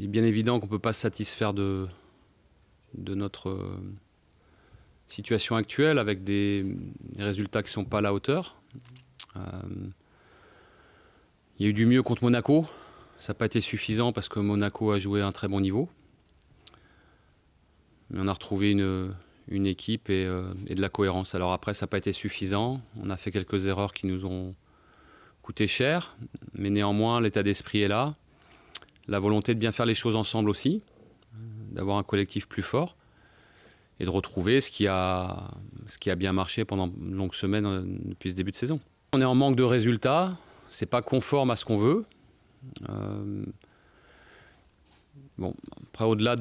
Il est bien évident qu'on ne peut pas se satisfaire de notre situation actuelle avec des résultats qui ne sont pas à la hauteur. Il y a eu du mieux contre Monaco. Ça n'a pas été suffisant parce que Monaco a joué à un très bon niveau. Mais on a retrouvé une équipe et de la cohérence. Alors après, ça n'a pas été suffisant. On a fait quelques erreurs qui nous ont coûté cher. Mais néanmoins, l'état d'esprit est là. La volonté de bien faire les choses ensemble aussi. D'avoir un collectif plus fort. Et de retrouver ce qui a bien marché pendant une longue semaine depuis ce début de saison. On est en manque de résultats. Ce n'est pas conforme à ce qu'on veut. Bon, après, au-delà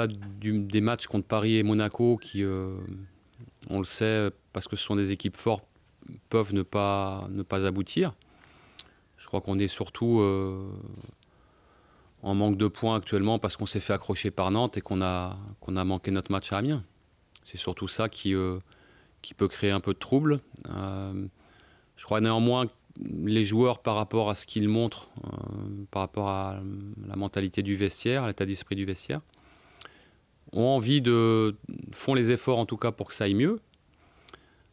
des matchs contre Paris et Monaco, qui, on le sait, parce que ce sont des équipes fortes, peuvent ne pas aboutir. Je crois qu'on est surtout en manque de points actuellement parce qu'on s'est fait accrocher par Nantes et qu'on a manqué notre match à Amiens. C'est surtout ça qui peut créer un peu de trouble. Je crois néanmoins que les joueurs, par rapport à ce qu'ils montrent, par rapport à la mentalité du vestiaire, à l'état d'esprit du vestiaire, font les efforts en tout cas pour que ça aille mieux.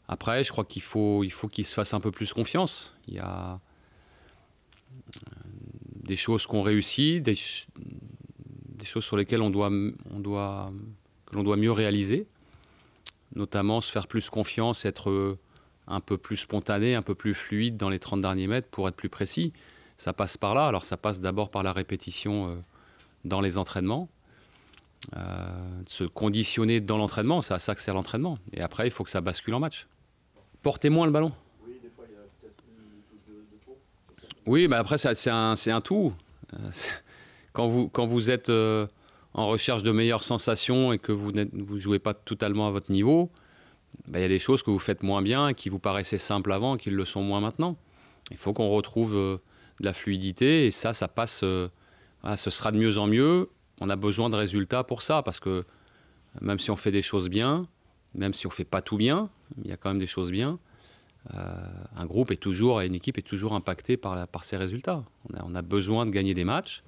Après, je crois qu'il faut qu'ils se fassent un peu plus confiance. Il y a des choses qu'on réussit, des choses sur lesquelles que l'on doit mieux réaliser, notamment se faire plus confiance, être un peu plus spontané, un peu plus fluide dans les 30 derniers mètres pour être plus précis. Ça passe par là. Alors ça passe d'abord par la répétition dans les entraînements. Se conditionner dans l'entraînement, c'est à ça que sert l'entraînement. Et après, il faut que ça bascule en match. Portez moins le ballon. Oui, des fois, il y a peut-être une touche de trop. Oui, mais après, c'est un tout. Quand vous êtes en recherche de meilleures sensations et que vous ne jouez pas totalement à votre niveau, il y a des choses que vous faites moins bien et qui vous paraissaient simples avant et qui le sont moins maintenant. Il faut qu'on retrouve de la fluidité et ça passe. Voilà, ce sera de mieux en mieux. On a besoin de résultats pour ça parce que même si on fait des choses bien, même si on ne fait pas tout bien, il y a quand même des choses bien. Un groupe et une équipe est toujours impactée par ces résultats. On a besoin de gagner des matchs.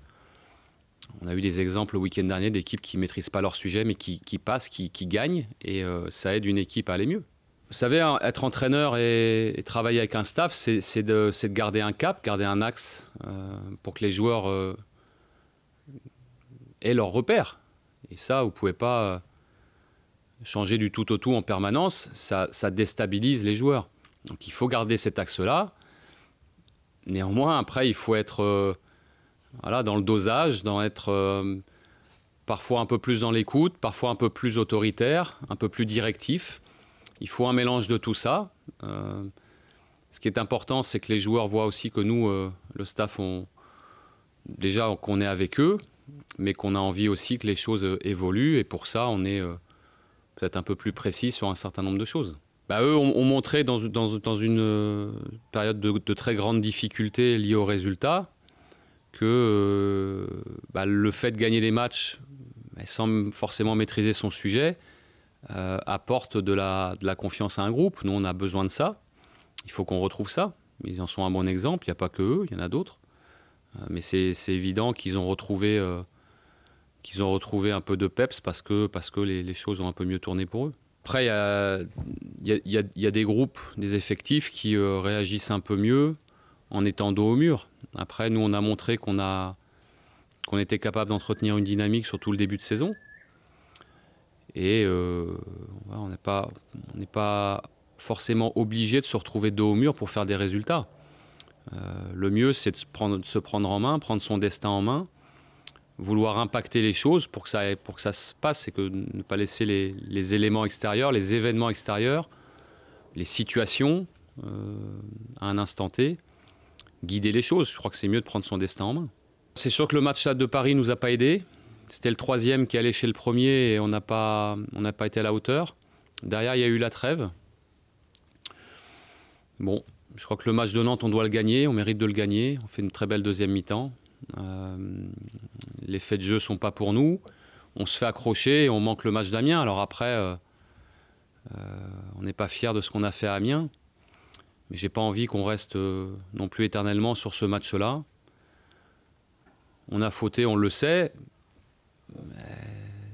On a eu des exemples le week-end dernier d'équipes qui ne maîtrisent pas leur sujet mais qui passent, qui gagnent et ça aide une équipe à aller mieux. Vous savez, être entraîneur et travailler avec un staff, c'est de garder un cap, garder un axe pour que les joueurs aient leur repère. Et ça, vous ne pouvez pas changer du tout au tout en permanence, ça déstabilise les joueurs. Donc il faut garder cet axe-là. Néanmoins, après, il faut être dans le dosage, être parfois un peu plus dans l'écoute, parfois un peu plus autoritaire, un peu plus directif. Il faut un mélange de tout ça. Ce qui est important, c'est que les joueurs voient aussi que nous, le staff, déjà qu'on est avec eux, mais qu'on a envie aussi que les choses évoluent. Et pour ça, on est peut-être un peu plus précis sur un certain nombre de choses. Eux ont montré dans une période de très grande difficulté liée aux résultats que le fait de gagner des matchs sans forcément maîtriser son sujet apporte de la confiance à un groupe. Nous, on a besoin de ça. Il faut qu'on retrouve ça. Ils en sont un bon exemple. Il n'y a pas que eux, il y en a d'autres. Mais c'est évident qu'ils ont retrouvé un peu de peps parce que les choses ont un peu mieux tourné pour eux. Après, il y a des groupes, des effectifs qui réagissent un peu mieux en étant dos au mur. Après, nous, on a montré qu'on était capable d'entretenir une dynamique sur tout le début de saison. Et on n'est pas forcément obligé de se retrouver dos au mur pour faire des résultats. Le mieux, c'est de se prendre en main, prendre son destin en main, vouloir impacter les choses pour que ça se passe et que ne pas laisser les éléments extérieurs, les événements extérieurs, les situations à un instant T, guider les choses. Je crois que c'est mieux de prendre son destin en main. C'est sûr que le match de Paris ne nous a pas aidés. C'était le troisième qui allait chez le premier et on n'a pas été à la hauteur. Derrière, il y a eu la trêve. Bon, je crois que le match de Nantes, on doit le gagner, on mérite de le gagner. On fait une très belle deuxième mi-temps. Les faits de jeu ne sont pas pour nous. On se fait accrocher et on manque le match d'Amiens. Alors après, on n'est pas fiers de ce qu'on a fait à Amiens. Mais j'ai pas envie qu'on reste non plus éternellement sur ce match-là. On a fauté, on le sait.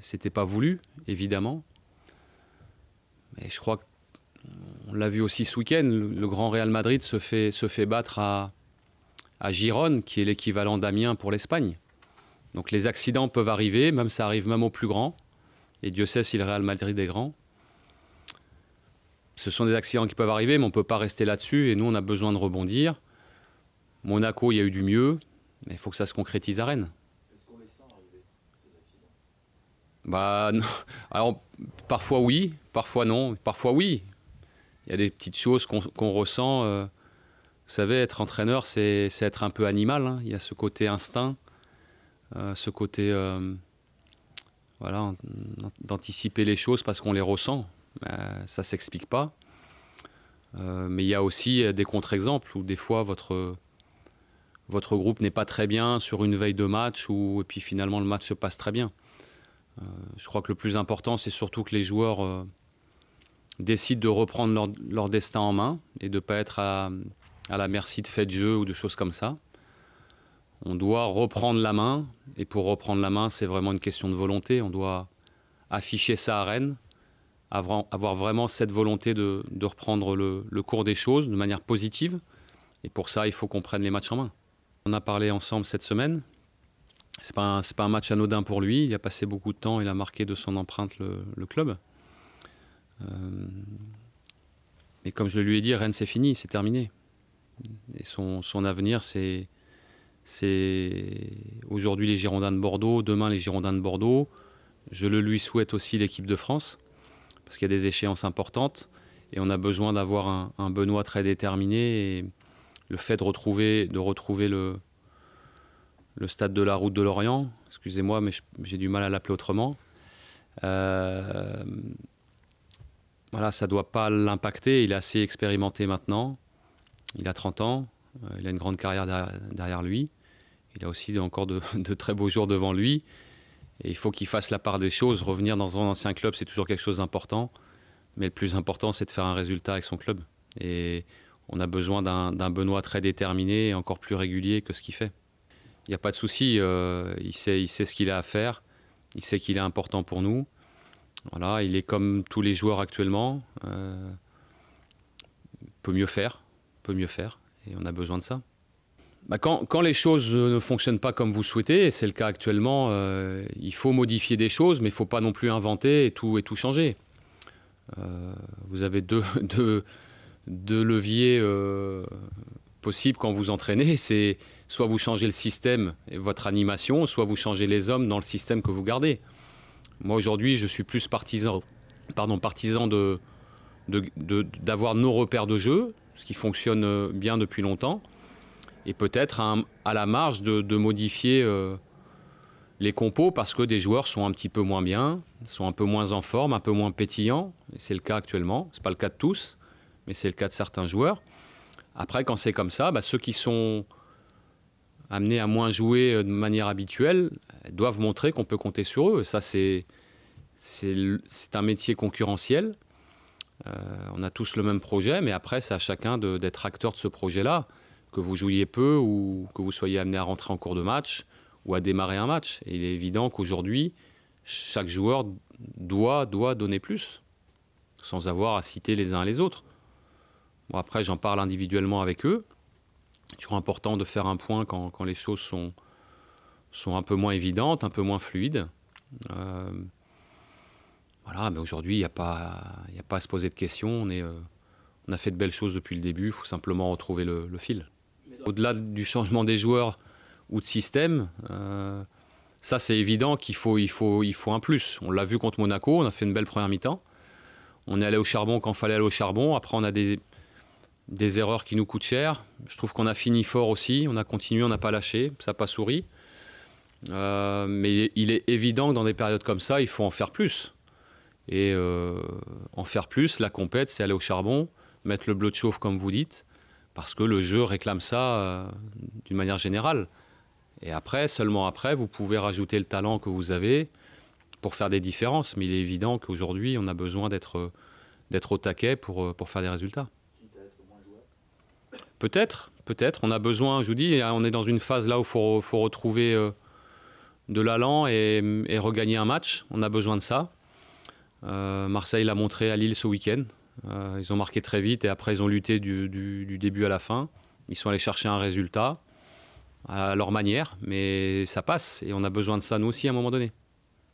C'était pas voulu, évidemment. Mais je crois qu'on l'a vu aussi ce week-end. Le grand Real Madrid se fait battre à Gérone, qui est l'équivalent d'Amiens pour l'Espagne. Donc les accidents peuvent arriver, même ça arrive même aux plus grands. Et Dieu sait si le Real Madrid est grand. Ce sont des accidents qui peuvent arriver, mais on ne peut pas rester là-dessus. Et nous, on a besoin de rebondir. Monaco, il y a eu du mieux, mais il faut que ça se concrétise à Rennes. Est-ce qu'on les sent arriver, ces accidents? Bah, non. Alors, parfois oui, parfois non, parfois oui. Il y a des petites choses qu'on ressent. Vous savez, être entraîneur, c'est être un peu animal, hein. Il y a ce côté instinct, ce côté voilà, d'anticiper les choses parce qu'on les ressent. Ça ne s'explique pas. Mais il y a aussi des contre-exemples où des fois votre groupe n'est pas très bien sur une veille de match et puis finalement le match se passe très bien. Je crois que le plus important, c'est surtout que les joueurs décident de reprendre leur destin en main et de ne pas être à la merci de faits de jeu ou de choses comme ça. On doit reprendre la main, et pour reprendre la main, c'est vraiment une question de volonté. On doit afficher ça à Rennes, avoir vraiment cette volonté de reprendre le cours des choses de manière positive. Et pour ça, il faut qu'on prenne les matchs en main. On a parlé ensemble cette semaine. C'est pas un match anodin pour lui. Il a passé beaucoup de temps, il a marqué de son empreinte le club. Mais comme je le lui ai dit, Rennes, c'est fini, c'est terminé. Et son avenir, c'est aujourd'hui les Girondins de Bordeaux, demain les Girondins de Bordeaux. Je le lui souhaite aussi l'équipe de France, parce qu'il y a des échéances importantes. Et on a besoin d'avoir un Benoît très déterminé. Et le fait de retrouver le stade de la Route de Lorient, excusez-moi, mais j'ai du mal à l'appeler autrement. Voilà, ça ne doit pas l'impacter. Il est assez expérimenté maintenant. Il a 30 ans. Il a une grande carrière derrière lui. Il a aussi encore de très beaux jours devant lui. Et il faut qu'il fasse la part des choses. Revenir dans un ancien club, c'est toujours quelque chose d'important. Mais le plus important, c'est de faire un résultat avec son club. Et on a besoin d'un Benoît très déterminé et encore plus régulier que ce qu'il fait. Il n'y a pas de souci. Il sait ce qu'il a à faire. Il sait qu'il est important pour nous. Voilà, il est comme tous les joueurs actuellement. Peut mieux faire. Et on a besoin de ça. Quand les choses ne fonctionnent pas comme vous souhaitez, et c'est le cas actuellement, il faut modifier des choses, mais il ne faut pas non plus inventer et tout changer. Vous avez deux leviers possibles quand vous entraînez. C'est soit vous changez le système et votre animation, soit vous changez les hommes dans le système que vous gardez. Moi aujourd'hui, je suis plus partisan d'avoir nos repères de jeu, ce qui fonctionne bien depuis longtemps, et peut-être à la marge de modifier les compos parce que des joueurs sont un petit peu moins bien, sont un peu moins en forme, un peu moins pétillants. C'est le cas actuellement. Ce n'est pas le cas de tous, mais c'est le cas de certains joueurs. Après, quand c'est comme ça, ceux qui sont amenés à moins jouer de manière habituelle doivent montrer qu'on peut compter sur eux. Ça, c'est un métier concurrentiel. On a tous le même projet, mais après, c'est à chacun d'être acteur de ce projet-là, que vous jouiez peu ou que vous soyez amené à rentrer en cours de match ou à démarrer un match. Et il est évident qu'aujourd'hui, chaque joueur doit donner plus, sans avoir à citer les uns les autres. Bon, après, j'en parle individuellement avec eux. C'est toujours important de faire un point quand les choses sont un peu moins évidentes, un peu moins fluides. Voilà, mais aujourd'hui, il n'y a pas à se poser de questions. On a fait de belles choses depuis le début. Il faut simplement retrouver le fil. Au-delà du changement des joueurs ou de système, ça c'est évident qu'il faut un plus. On l'a vu contre Monaco, on a fait une belle première mi-temps. On est allé au charbon quand il fallait aller au charbon. Après, on a des erreurs qui nous coûtent cher. Je trouve qu'on a fini fort aussi. On a continué, on n'a pas lâché. Ça n'a pas souri. Mais il est évident que dans des périodes comme ça, il faut en faire plus. Et en faire plus, la compète, c'est aller au charbon, mettre le bleu de chauffe comme vous dites, parce que le jeu réclame ça d'une manière générale. Et après, seulement après, vous pouvez rajouter le talent que vous avez pour faire des différences. Mais il est évident qu'aujourd'hui, on a besoin d'être au taquet pour faire des résultats. Peut-être. On a besoin, je vous dis, on est dans une phase là où il faut retrouver de l'allant et regagner un match. On a besoin de ça. Marseille l'a montré à Lille ce week-end. Ils ont marqué très vite et après ils ont lutté du début à la fin. Ils sont allés chercher un résultat à leur manière, mais ça passe et on a besoin de ça nous aussi à un moment donné.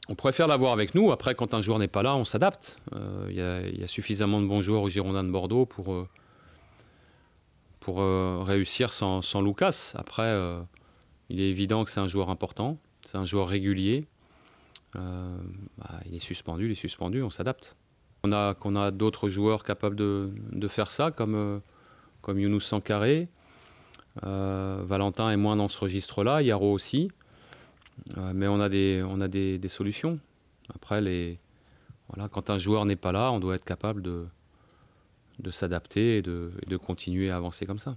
On préfère l'avoir avec nous. Après, quand un joueur n'est pas là, on s'adapte. Il y a suffisamment de bons joueurs au Girondins de Bordeaux pour réussir sans Lucas. Après, il est évident que c'est un joueur important, c'est un joueur régulier. Il est suspendu, on s'adapte. On a d'autres joueurs capables de faire ça, comme Younous Sankaré. Valentin est moins dans ce registre-là, Yaro aussi. Mais on a des solutions. Après, voilà, quand un joueur n'est pas là, on doit être capable de s'adapter et de continuer à avancer comme ça.